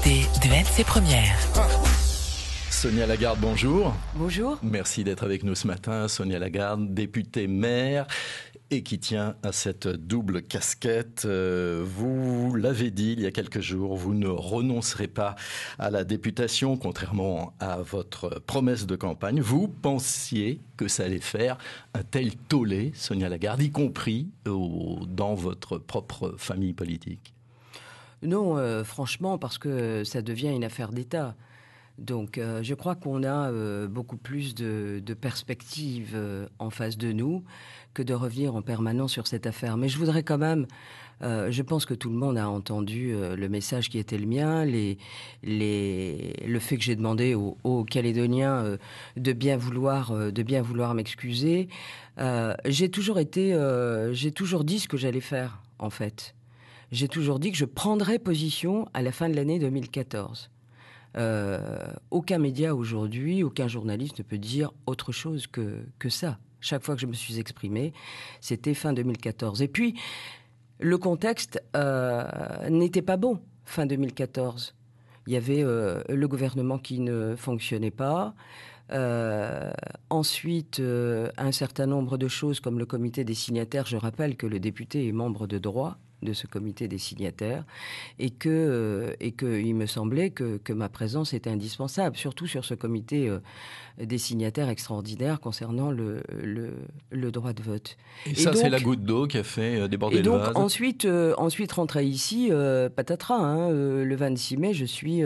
écoutez DMC Première. Sonia Lagarde, bonjour. Bonjour. Merci d'être avec nous ce matin. Sonia Lagarde, députée maire et qui tient à cette double casquette. Vous l'avez dit il y a quelques jours, vous ne renoncerez pas à la députation, contrairement à votre promesse de campagne. Vous pensiez que ça allait faire un tel tollé, Sonia Lagarde, y compris dans votre propre famille politique? Non, franchement, parce que ça devient une affaire d'État. Donc, je crois qu'on a beaucoup plus de perspectives en face de nous que de revenir en permanence sur cette affaire. Mais je voudrais quand même, je pense que tout le monde a entendu le message qui était le mien, le fait que j'ai demandé aux Calédoniens de bien vouloir m'excuser. J'ai toujours dit ce que j'allais faire, en fait. J'ai toujours dit que je prendrais position à la fin de l'année 2014. Aucun média aujourd'hui, aucun journaliste ne peut dire autre chose que ça. Chaque fois que je me suis exprimée, c'était fin 2014. Et puis, le contexte n'était pas bon, fin 2014. Il y avait le gouvernement qui ne fonctionnait pas. Ensuite, un certain nombre de choses comme le comité des signataires. Je rappelle que le député est membre de droit de ce comité des signataires et que il me semblait que ma présence était indispensable, surtout sur ce comité des signataires extraordinaires concernant le droit de vote. Et ça, donc, c'est la goutte d'eau qui a fait déborder le vase. Ensuite, rentré ici, patatras, le 26 mai, je suis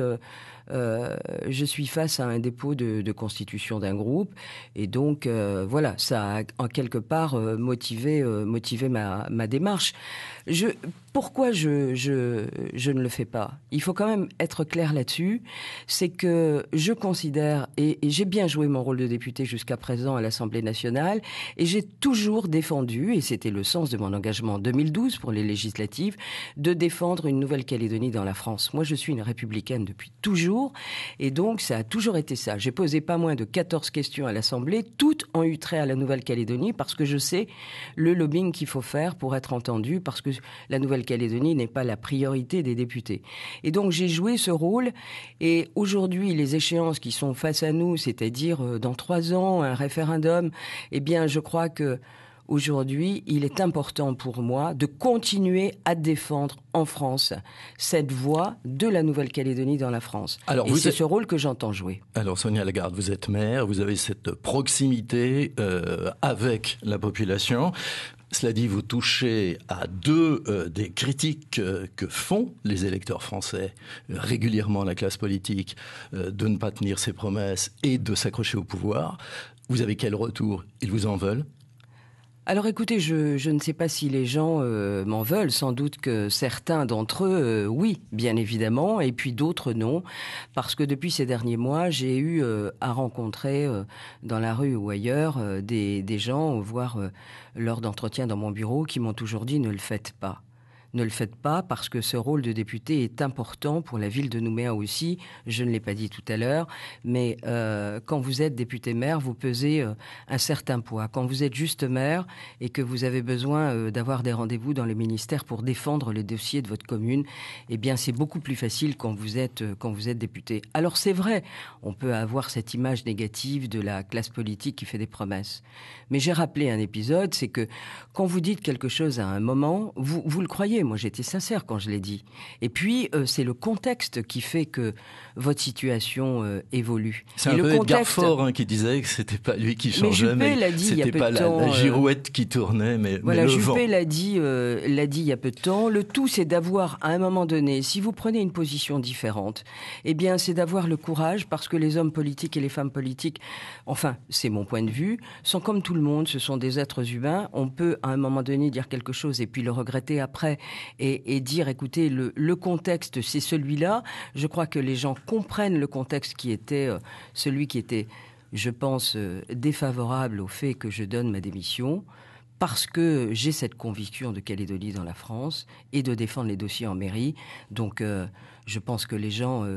face à un dépôt de constitution d'un groupe et donc voilà, ça a en quelque part motivé ma démarche. Pourquoi je ne le fais pas? Il faut quand même être clair là-dessus. C'est que je considère, et j'ai bien joué mon rôle de député jusqu'à présent à l'Assemblée nationale, et j'ai toujours défendu, et c'était le sens de mon engagement en 2012 pour les législatives, de défendre une Nouvelle-Calédonie dans la France. Moi, je suis une républicaine depuis toujours, et donc ça a toujours été ça. J'ai posé pas moins de 14 questions à l'Assemblée, toutes ont eu trait à la Nouvelle-Calédonie, parce que je sais le lobbying qu'il faut faire pour être entendu, parce que la Nouvelle-Calédonie n'est pas la priorité des députés. Et donc j'ai joué ce rôle, et aujourd'hui les échéances qui sont face à nous, c'est-à-dire dans 3 ans, un référendum, eh bien je crois que aujourd'hui, il est important pour moi de continuer à défendre en France cette voix de la Nouvelle-Calédonie dans la France. Et c'est ce rôle que j'entends jouer. Alors Sonia Lagarde, vous êtes maire, vous avez cette proximité avec la population. Cela dit, vous touchez à deux des critiques que font les électeurs français régulièrement, la classe politique, de ne pas tenir ses promesses et de s'accrocher au pouvoir. Vous avez quel retour? Ils vous en veulent? Alors écoutez, je ne sais pas si les gens m'en veulent, sans doute que certains d'entre eux, oui, bien évidemment, et puis d'autres non, parce que depuis ces derniers mois, j'ai eu à rencontrer dans la rue ou ailleurs des gens, voire lors d'entretiens dans mon bureau, qui m'ont toujours dit « ne le faites pas ». Ne le faites pas parce que ce rôle de député est important pour la ville de Nouméa aussi. Je ne l'ai pas dit tout à l'heure, mais quand vous êtes député-maire, vous pesez un certain poids. Quand vous êtes juste maire et que vous avez besoin d'avoir des rendez-vous dans le ministère pour défendre le dossier de votre commune, eh bien c'est beaucoup plus facile quand vous êtes député. Alors c'est vrai, on peut avoir cette image négative de la classe politique qui fait des promesses. Mais j'ai rappelé un épisode, c'est que quand vous dites quelque chose à un moment, vous le croyez. Moi, j'étais sincère quand je l'ai dit. Et puis, c'est le contexte qui fait que votre situation évolue. C'est un peu Edgar Faure qui disait que c'était pas lui qui changeait, mais c'était pas la girouette qui tournait, mais voilà, le vent. Juppé l'a dit il y a peu de temps. Le tout, c'est d'avoir, à un moment donné, si vous prenez une position différente, eh bien, c'est d'avoir le courage, parce que les hommes politiques et les femmes politiques, enfin, c'est mon point de vue, sont comme tout le monde, ce sont des êtres humains. On peut, à un moment donné, dire quelque chose et puis le regretter après. Et dire, écoutez, le contexte, c'est celui-là. Je crois que les gens comprennent le contexte qui était celui qui était, je pense, défavorable au fait que je donne ma démission, parce que j'ai cette conviction de Calédonie dans la France et de défendre les dossiers en mairie. Donc, je pense que les gens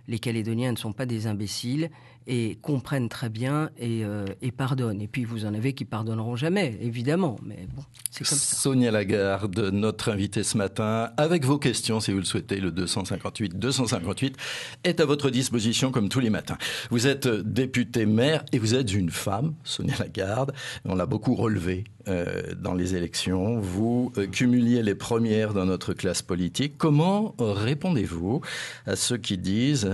les Calédoniens ne sont pas des imbéciles et comprennent très bien et pardonnent. Et puis vous en avez qui pardonneront jamais, évidemment, mais bon, c'est comme ça. Sonia Lagarde, notre invitée ce matin, avec vos questions, si vous le souhaitez, le 258 est à votre disposition comme tous les matins. Vous êtes députée maire et vous êtes une femme, Sonia Lagarde, on l'a beaucoup relevé dans les élections. Vous cumuliez les premières dans notre classe politique. Comment répondez-vous à ceux qui disent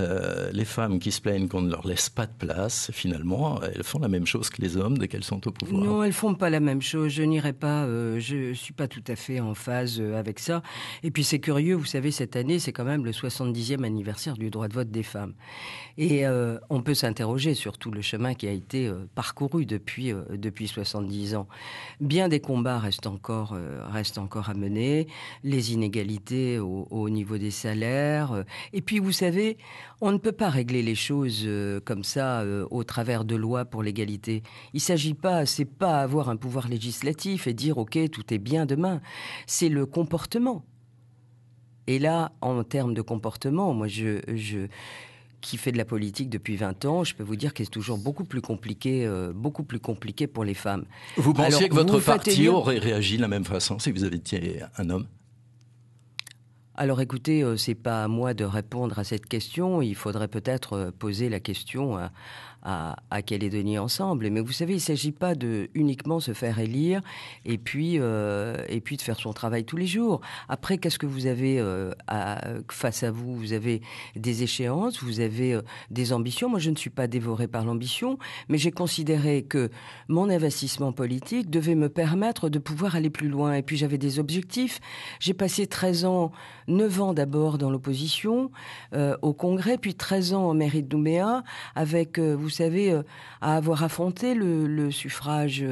les femmes qui se plaignent qu'on ne leur laisse pas de place, finalement, elles font la même chose que les hommes dès qu'elles sont au pouvoir? Non, elles font pas la même chose. Je n'irai pas, je suis pas tout à fait en phase avec ça. Et puis c'est curieux, vous savez, cette année, c'est quand même le 70e anniversaire du droit de vote des femmes. Et on peut s'interroger sur tout le chemin qui a été parcouru depuis 70 ans. Bien des combats restent encore à mener, les inégalités au niveau des salaires. Et puis, vous savez, on ne peut pas régler les choses comme ça au travers de lois pour l'égalité. Il s'agit pas, c'est pas avoir un pouvoir législatif et dire ok, tout est bien demain. C'est le comportement. Et là, en termes de comportement, moi, qui fait de la politique depuis 20 ans, je peux vous dire que c'est toujours beaucoup plus compliqué pour les femmes. Vous pensiez que votre parti aurait réagi de la même façon si vous aviez été un homme? Alors écoutez, c'est pas à moi de répondre à cette question. Il faudrait peut-être poser la question à Calédonie Ensemble. Mais vous savez, il ne s'agit pas de uniquement se faire élire et puis de faire son travail tous les jours. Après, qu'est-ce que vous avez face à vous? Vous avez des échéances, vous avez des ambitions. Moi, je ne suis pas dévorée par l'ambition, mais j'ai considéré que mon investissement politique devait me permettre de pouvoir aller plus loin. Et puis, j'avais des objectifs. J'ai passé 9 ans d'abord dans l'opposition, au Congrès, puis 13 ans en mairie de Nouméa, avec, vous savez, à avoir affronté le suffrage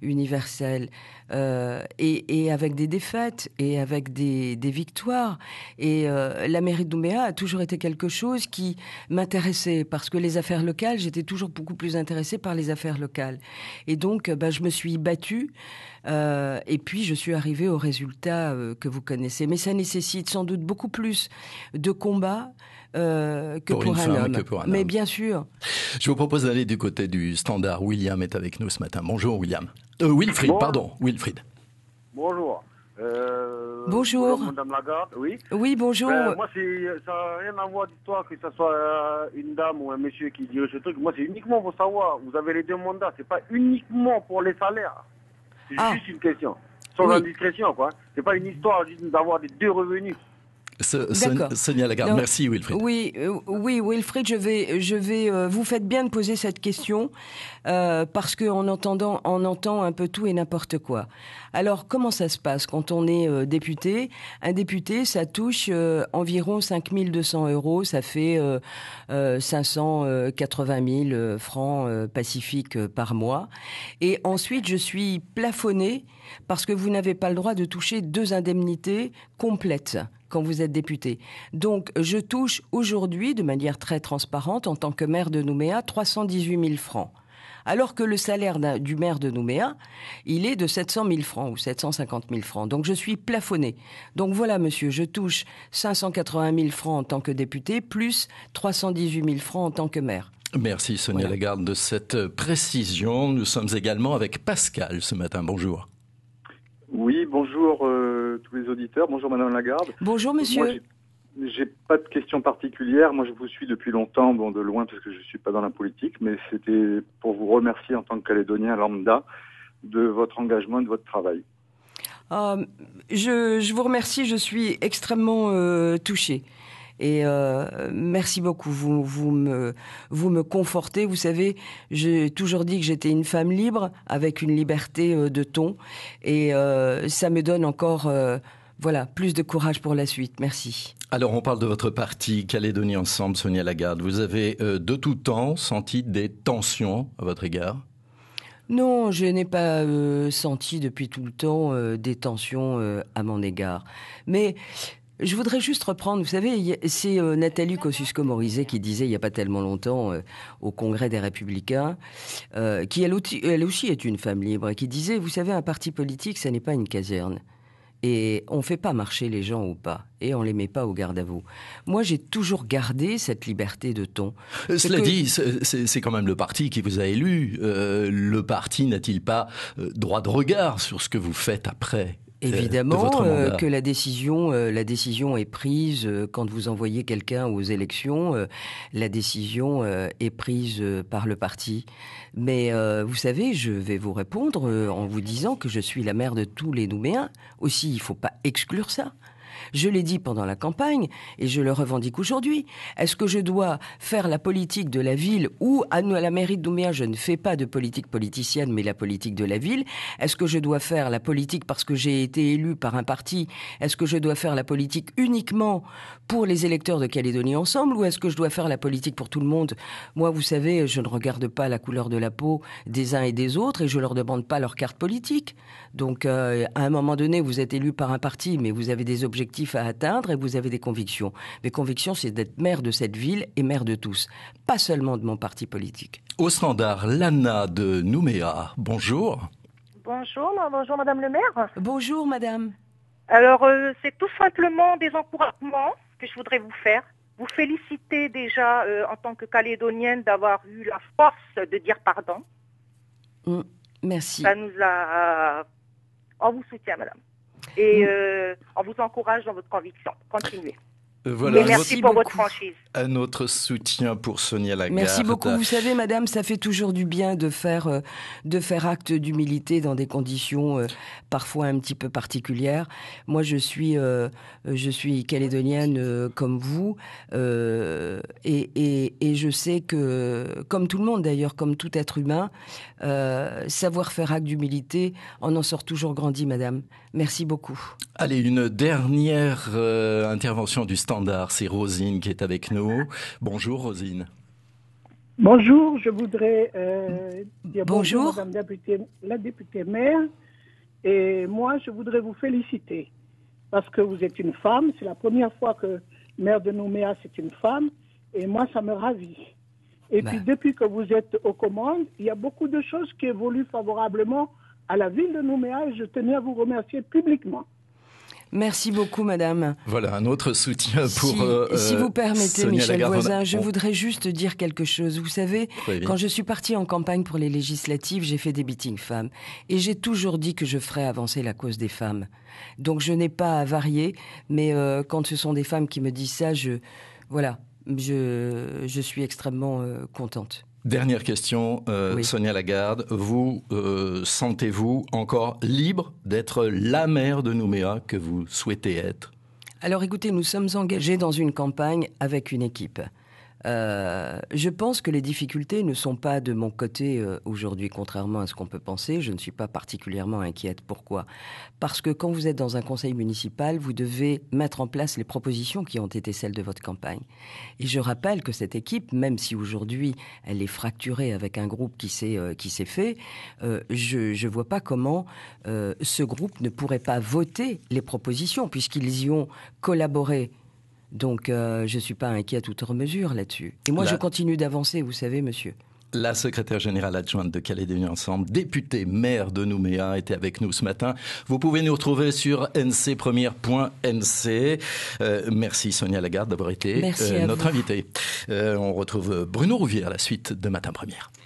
universel, et avec des défaites, et avec des victoires. Et la mairie de Nouméa a toujours été quelque chose qui m'intéressait, parce que les affaires locales, j'étais toujours beaucoup plus intéressée par les affaires locales. Et donc, je me suis battue, et puis je suis arrivée au résultat que vous connaissez. Mais ça nécessite sans doute beaucoup plus de combats que pour un homme. Mais bien sûr. Je vous propose d'aller du côté du Standard. William est avec nous ce matin. Bonjour William. Wilfried, pardon. Wilfried. Bonjour. Bonjour. Madame Lagarde, oui. Oui, bonjour. Moi, ça n'a rien à voir d'histoire que ce soit une dame ou un monsieur qui dirige ce truc. Moi, c'est uniquement pour savoir, vous avez les 2 mandats, c'est pas uniquement pour les salaires. C'est juste une question. Sans indiscrétion, quoi. C'est pas une histoire d'avoir des 2 revenus. Sonia Lagarde, merci Wilfried. Oui, Wilfried, je vais. Vous faites bien de poser cette question parce qu'on entend un peu tout et n'importe quoi. Alors, comment ça se passe quand on est député? Un député, ça touche environ 5 200 €, ça fait 580 000 francs pacifiques par mois. Et ensuite, je suis plafonnée parce que vous n'avez pas le droit de toucher 2 indemnités complètes quand vous êtes député. Donc, je touche aujourd'hui, de manière très transparente, en tant que maire de Nouméa, 318 000 francs. Alors que le salaire du maire de Nouméa, il est de 700 000 francs ou 750 000 francs. Donc, je suis plafonnée. Donc, voilà, monsieur, je touche 580 000 francs en tant que député, plus 318 000 francs en tant que maire. Merci Sonia Lagarde de cette précision. Nous sommes également avec Pascal ce matin. Bonjour. Oui, bonjour tous les auditeurs. Bonjour Madame Lagarde. Bonjour monsieur. Moi, j'ai pas de questions particulières. Moi, je vous suis depuis longtemps, de loin parce que je suis pas dans la politique, mais c'était pour vous remercier en tant que Calédonien lambda de votre engagement et de votre travail. Je vous remercie. Je suis extrêmement touchée. Et merci beaucoup, vous me confortez. Vous savez, j'ai toujours dit que j'étais une femme libre, avec une liberté de ton. Et ça me donne encore plus de courage pour la suite. Merci. Alors, on parle de votre parti, Calédonie Ensemble, Sonia Lagarde. Vous avez de tout temps senti des tensions à votre égard ? Non, je n'ai pas senti depuis tout le temps des tensions à mon égard. Mais je voudrais juste reprendre, vous savez, c'est Nathalie Kosciusko-Morizet qui disait il n'y a pas tellement longtemps au Congrès des Républicains, qui elle aussi est une femme libre, qui disait, vous savez, un parti politique, ça n'est pas une caserne. Et on ne fait pas marcher les gens au pas. Et on ne les met pas au garde à vous. Moi, j'ai toujours gardé cette liberté de ton. Cela dit, c'est quand même le parti qui vous a élu. Le parti n'a-t-il pas droit de regard sur ce que vous faites après Évidemment que la décision est prise quand vous envoyez quelqu'un aux élections. La décision est prise par le parti. Mais vous savez, je vais vous répondre en vous disant que je suis la mère de tous les Nouméens. Aussi, il ne faut pas exclure ça. Je l'ai dit pendant la campagne et je le revendique aujourd'hui. Est-ce que je dois faire la politique de la ville ou à la mairie de Nouméa, je ne fais pas de politique politicienne, mais la politique de la ville? Est-ce que je dois faire la politique parce que j'ai été élu par un parti? Est-ce que je dois faire la politique uniquement pour les électeurs de Calédonie Ensemble ou est-ce que je dois faire la politique pour tout le monde? Moi, vous savez, je ne regarde pas la couleur de la peau des uns et des autres et je leur demande pas leur carte politique. Donc, à un moment donné, vous êtes élu par un parti, mais vous avez des objectifs à atteindre et vous avez des convictions. Mes convictions, c'est d'être maire de cette ville et maire de tous, pas seulement de mon parti politique. Au standard, Lana de Nouméa, bonjour. Bonjour Madame le maire. Bonjour Madame. Alors, c'est tout simplement des encouragements que je voudrais vous faire. Vous féliciter déjà en tant que Calédonienne d'avoir eu la force de dire pardon. Merci. Ça nous a... On vous soutient, madame. Et on vous encourage dans votre conviction. Continuez. Voilà, merci pour votre franchise. Un autre soutien pour Sonia Lagarde. Merci beaucoup. Vous savez, madame, ça fait toujours du bien de faire acte d'humilité dans des conditions parfois un petit peu particulières. Moi, je suis calédonienne comme vous. Et je sais que, comme tout le monde d'ailleurs, comme tout être humain, savoir faire acte d'humilité, on en sort toujours grandi, madame. Merci beaucoup. Allez, une dernière intervention du Standard, c'est Rosine qui est avec nous. Bonjour Rosine. Bonjour, je voudrais dire bonjour Madame la députée maire. Et moi, je voudrais vous féliciter parce que vous êtes une femme. C'est la première fois que maire de Nouméa, c'est une femme. Et moi, ça me ravit. Et puis, depuis que vous êtes aux commandes, il y a beaucoup de choses qui évoluent favorablement à la ville de Nouméa et je tenais à vous remercier publiquement. Merci beaucoup, madame. Voilà, un autre soutien pour si vous permettez, Sonia Michel Lagarde. Voisin, je voudrais juste dire quelque chose. Vous savez, quand je suis partie en campagne pour les législatives, j'ai fait des meetings femmes. Et j'ai toujours dit que je ferais avancer la cause des femmes. Donc je n'ai pas à varier, mais quand ce sont des femmes qui me disent ça, je suis extrêmement contente. Dernière question, oui. Sonia Lagarde, vous sentez-vous encore libre d'être la maire de Nouméa que vous souhaitez être? Alors écoutez, nous sommes engagés dans une campagne avec une équipe. Je pense que les difficultés ne sont pas de mon côté aujourd'hui, contrairement à ce qu'on peut penser. Je ne suis pas particulièrement inquiète. Pourquoi ? Parce que quand vous êtes dans un conseil municipal, vous devez mettre en place les propositions qui ont été celles de votre campagne. Et je rappelle que cette équipe, même si aujourd'hui elle est fracturée avec un groupe qui s'est fait, je vois pas comment ce groupe ne pourrait pas voter les propositions puisqu'ils y ont collaboré. Donc, je ne suis pas inquiète outre mesure là-dessus. Et moi, je continue d'avancer, vous savez, monsieur. La secrétaire générale adjointe de Calédonie Ensemble, députée maire de Nouméa, était avec nous ce matin. Vous pouvez nous retrouver sur ncpremière.nc. Merci Sonia Lagarde d'avoir été notre invitée. On retrouve Bruno Rouvière à la suite de Matin Première.